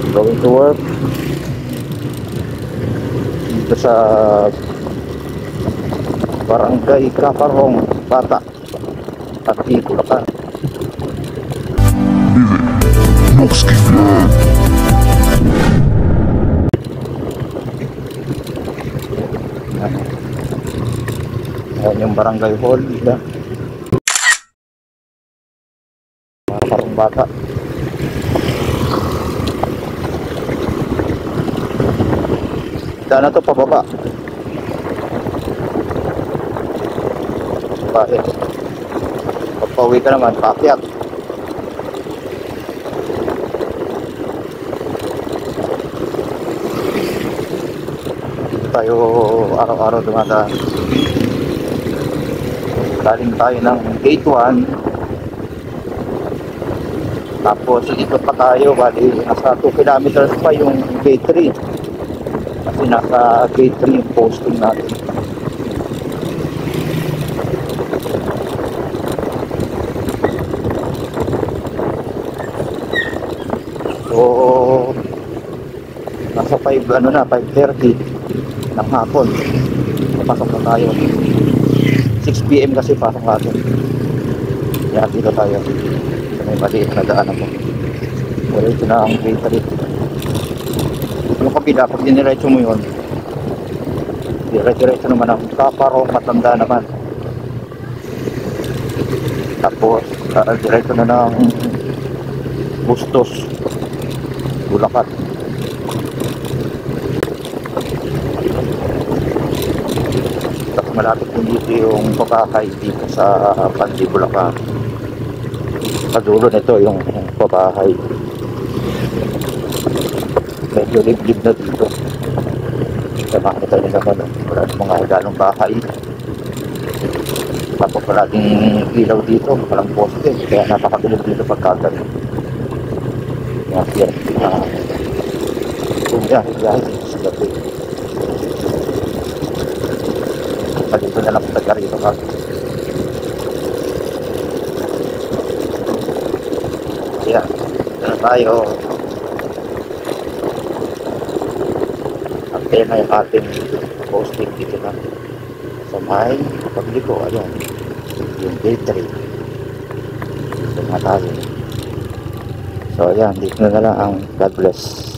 Going to work dito sa Barangay Kaparong, Bata at Bulacan. Ayan yung barangay hall nila, Kaparong Bata. Daan na to pababa. Bakit? Pagpauwi ka naman, paakyat. Tayo araw-araw dumadaan. Galing tayo ng gate 1. Tapos ikot pa tayo, bali nasa 2 kilometers pa yung gate 3. Kasi nasa gate 3 yung posting natin. So nasa 5:30 ng hapon. Pasok na tayo. 6 PM kasi pasok natin. Kaya dito tayo. So, may maliit na daan ako. Pero ito na ang gate 3. Yung kabila, pag diniretso mo yun, diretso naman ang Kaparong, Matanda naman. Tapos diretso na ng Bustos, Bulacan. Tapos malapit din dito yung Pabahay dito sa Pandi, Bulacan. Sa dulo nito yung Pabahay. Medyo liblib na dito. Kaya makikita nyo naman, wala na mga higalong bahay. Tapos palaging ilaw dito, walang poste. Kaya napakabilib dito pagkagal. Yan, yan sa gabi. Dito na lang punta rito ka. Yan, dito na tayo. Antena yung ating posting dito na sa may pagliko. Ayan, yung gate 3. Dito na tayo. So ayan, dito na lang ang God bless.